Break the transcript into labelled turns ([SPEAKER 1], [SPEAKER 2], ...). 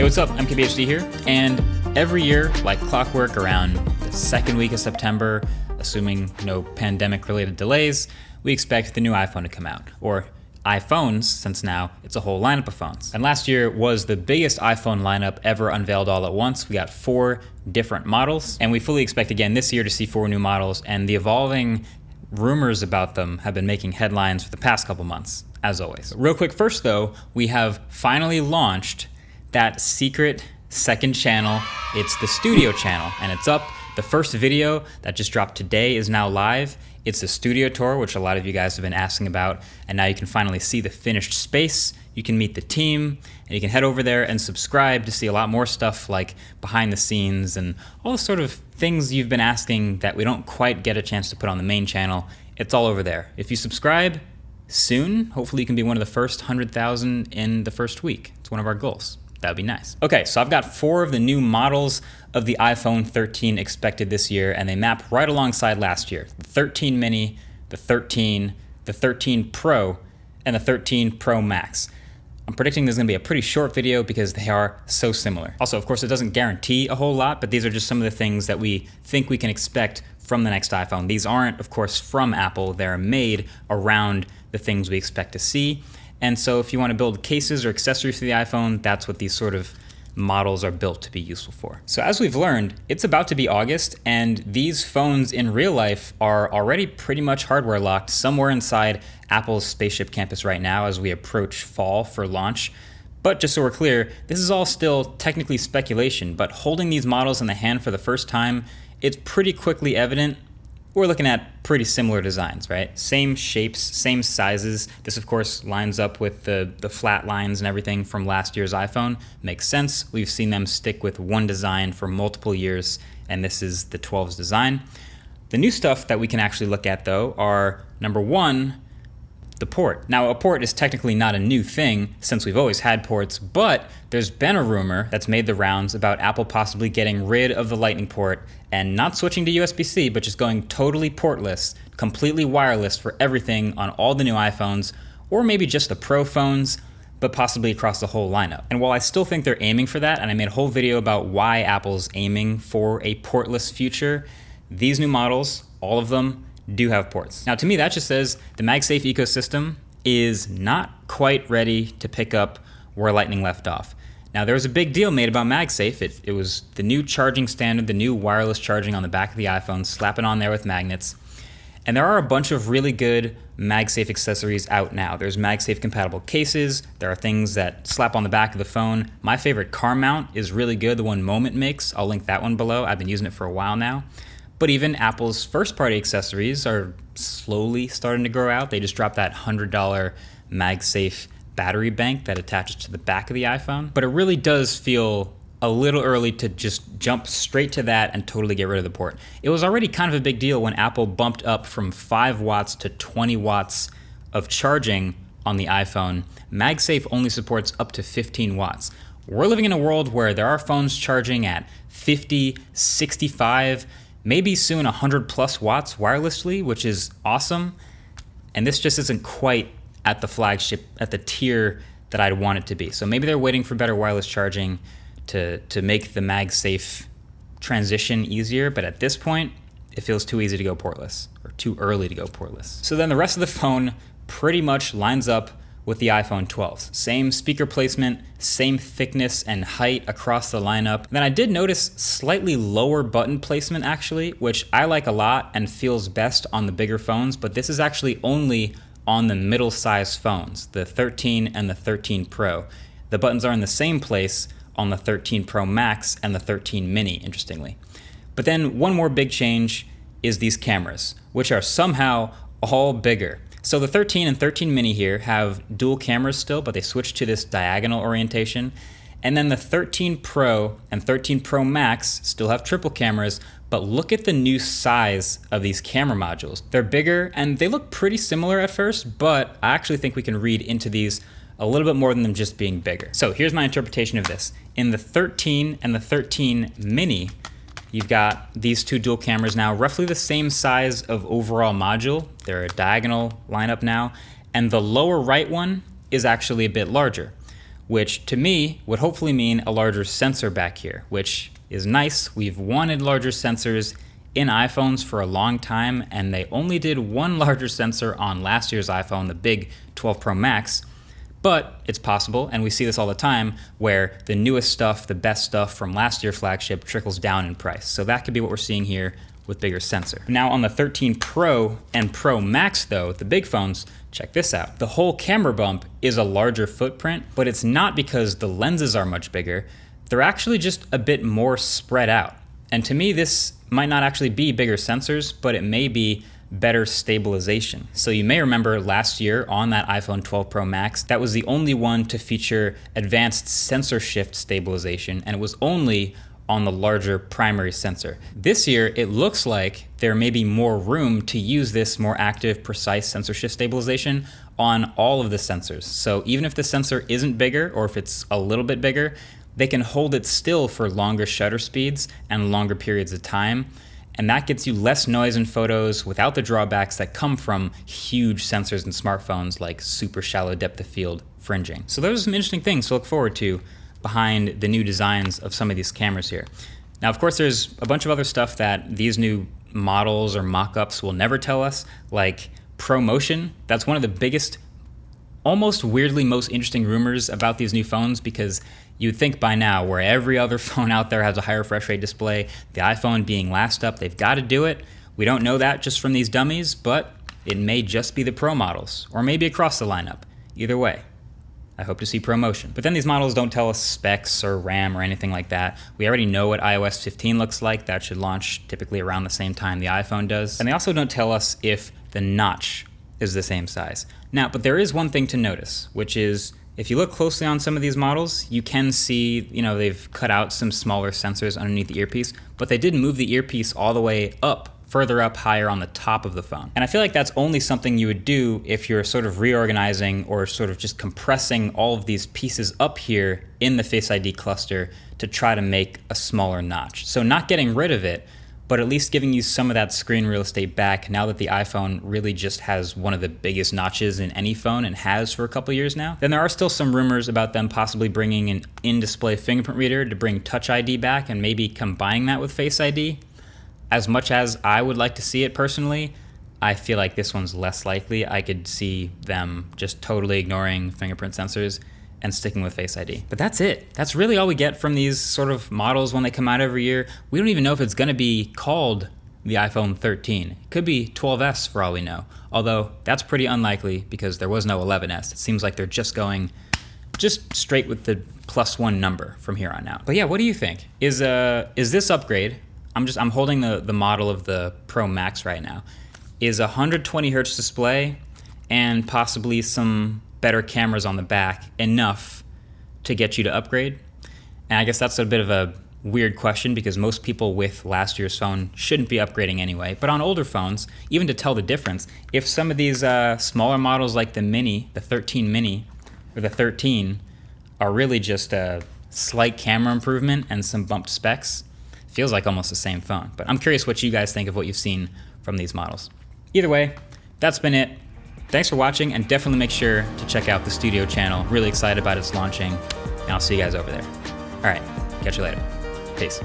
[SPEAKER 1] Hey, what's up? I'm KBHD here, and every year, like clockwork, around the second week of September, assuming no pandemic-related delays, we expect the new iPhone to come out, or iPhones, since now it's a whole lineup of phones. And last year was the biggest iPhone lineup ever unveiled all at once. We got 4 different models, and we fully expect again this year to see 4 new models, and the evolving rumors about them have been making headlines for the past couple months, as always. Real quick first though, we have finally launched that secret second channel. It's the studio channel, and it's up. The first video that just dropped today is now live. It's a studio tour, which a lot of you guys have been asking about, and now you can finally see the finished space. You can meet the team, and you can head over there and subscribe to see a lot more stuff like behind the scenes and all the sort of things you've been asking that we don't quite get a chance to put on the main channel. It's all over there. If you subscribe soon, hopefully you can be one of the first 100,000 in the first week. It's one of our goals. That'd be nice. Okay, so I've got 4 of the new models of the iPhone 13 expected this year, and they map right alongside last year. The 13 mini, the 13, the 13 Pro, and the 13 Pro Max. I'm predicting there's gonna be a pretty short video because they are so similar. Also, of course, it doesn't guarantee a whole lot, but these are just some of the things that we think we can expect from the next iPhone. These aren't, of course, from Apple. They're made around the things we expect to see. And so if you want to build cases or accessories for the iPhone, that's what these sort of models are built to be useful for. So as we've learned, it's about to be August, and these phones in real life are already pretty much hardware locked somewhere inside Apple's spaceship campus right now as we approach fall for launch. But just so we're clear, this is all still technically speculation, but holding these models in the hand for the first time, it's pretty quickly evident we're looking at pretty similar designs, right? Same shapes, same sizes. This, of course, lines up with the flat lines and everything from last year's iPhone. Makes sense. We've seen them stick with one design for multiple years, and this is the 12's design. The new stuff that we can actually look at, though, are, number 1, the port. Now, a port is technically not a new thing since we've always had ports, but there's been a rumor that's made the rounds about Apple possibly getting rid of the Lightning port and not switching to USB-C, but just going totally portless, completely wireless for everything on all the new iPhones, or maybe just the Pro phones, but possibly across the whole lineup. And while I still think they're aiming for that, and I made a whole video about why Apple's aiming for a portless future, these new models, all of them, do have ports. Now, to me, that just says the MagSafe ecosystem is not quite ready to pick up where Lightning left off. Now, there was a big deal made about MagSafe. It was the new charging standard, the new wireless charging on the back of the iPhone, slap it on there with magnets. And there are a bunch of really good MagSafe accessories out now. There's MagSafe compatible cases. There are things that slap on the back of the phone. My favorite car mount is really good, the one Moment makes. I'll link that one below. I've been using it for a while now. But even Apple's first-party accessories are slowly starting to grow out. They just dropped that $100 MagSafe battery bank that attaches to the back of the iPhone. But it really does feel a little early to just jump straight to that and totally get rid of the port. It was already kind of a big deal when Apple bumped up from 5 watts to 20 watts of charging on the iPhone. MagSafe only supports up to 15 watts. We're living in a world where there are phones charging at 50, 65, maybe soon 100 plus watts wirelessly, which is awesome. And this just isn't quite at the flagship, at the tier that I'd want it to be. So maybe they're waiting for better wireless charging to make the MagSafe transition easier. But at this point, it feels too easy to go portless, or too early to go portless. So then the rest of the phone pretty much lines up with the iPhone 12s. Same speaker placement, same thickness and height across the lineup. Then I did notice slightly lower button placement actually, which I like a lot and feels best on the bigger phones, but this is actually only on the middle size phones, the 13 and the 13 Pro. The buttons are in the same place on the 13 Pro Max and the 13 mini, interestingly. But then one more big change is these cameras, which are somehow all bigger. So the 13 and 13 mini here have dual cameras still, but they switched to this diagonal orientation. And then the 13 Pro and 13 Pro Max still have triple cameras, but look at the new size of these camera modules. They're bigger and they look pretty similar at first, but I actually think we can read into these a little bit more than them just being bigger. So here's my interpretation of this. In the 13 and the 13 mini, you've got these 2 dual cameras now, roughly the same size of overall module. They're a diagonal lineup now. And the lower right one is actually a bit larger. which to me would hopefully mean a larger sensor back here, which is nice. We've wanted larger sensors in iPhones for a long time, and they only did one larger sensor on last year's iPhone, the big 12 Pro Max. But it's possible, and we see this all the time, where the newest stuff, the best stuff from last year's flagship trickles down in price. So that could be what we're seeing here with bigger sensor. Now on the 13 Pro and Pro Max though, the big phones, check this out. The whole camera bump is a larger footprint, but it's not because the lenses are much bigger. They're actually just a bit more spread out. And to me, this might not actually be bigger sensors, but it may be better stabilization. So you may remember last year on that iPhone 12 Pro Max, that was the only one to feature advanced sensor shift stabilization, and it was only on the larger primary sensor. This year, it looks like there may be more room to use this more active, precise sensor shift stabilization on all of the sensors. So even if the sensor isn't bigger, or if it's a little bit bigger, they can hold it still for longer shutter speeds and longer periods of time. And that gets you less noise in photos without the drawbacks that come from huge sensors in smartphones like super shallow depth of field fringing. So those are some interesting things to look forward to behind the new designs of some of these cameras here. Now, of course, there's a bunch of other stuff that these new models or mock-ups will never tell us, like ProMotion. That's one of the biggest, almost weirdly most interesting rumors about these new phones, because you'd think by now, where every other phone out there has a high refresh rate display, the iPhone being last up, they've got to do it. We don't know that just from these dummies, but it may just be the Pro models, or maybe across the lineup. Either way, I hope to see ProMotion. But then these models don't tell us specs or RAM or anything like that. We already know what iOS 15 looks like. That should launch typically around the same time the iPhone does. And they also don't tell us if the notch is the same size. Now, but there is one thing to notice, which is if you look closely on some of these models, you can see, they've cut out some smaller sensors underneath the earpiece, but they did move the earpiece all the way up, further up higher on the top of the phone. And I feel like that's only something you would do if you're sort of reorganizing or sort of just compressing all of these pieces up here in the Face ID cluster to try to make a smaller notch. So not getting rid of it, but at least giving you some of that screen real estate back now that the iPhone really just has one of the biggest notches in any phone and has for a couple years now. Then there are still some rumors about them possibly bringing an in-display fingerprint reader to bring Touch ID back and maybe combining that with Face ID. As much as I would like to see it personally, I feel like this one's less likely. I could see them just totally ignoring fingerprint sensors and sticking with Face ID. But that's it. That's really all we get from these sort of models when they come out every year. We don't even know if it's gonna be called the iPhone 13. It could be 12S for all we know. Although that's pretty unlikely because there was no 11S. It seems like they're just going straight with the +1 number from here on out. But yeah, what do you think? Is this upgrade, I'm holding the model of the Pro Max right now, is 120 hertz display and possibly some better cameras on the back enough to get you to upgrade? And I guess that's a bit of a weird question because most people with last year's phone shouldn't be upgrading anyway. But on older phones, even to tell the difference, if some of these smaller models like the Mini, the 13 Mini, or the 13 are really just a slight camera improvement and some bumped specs, it feels like almost the same phone. But I'm curious what you guys think of what you've seen from these models. Either way, that's been it. Thanks for watching, and definitely make sure to check out the Studio channel. Really excited about its launching, and I'll see you guys over there. All right, catch you later. Peace.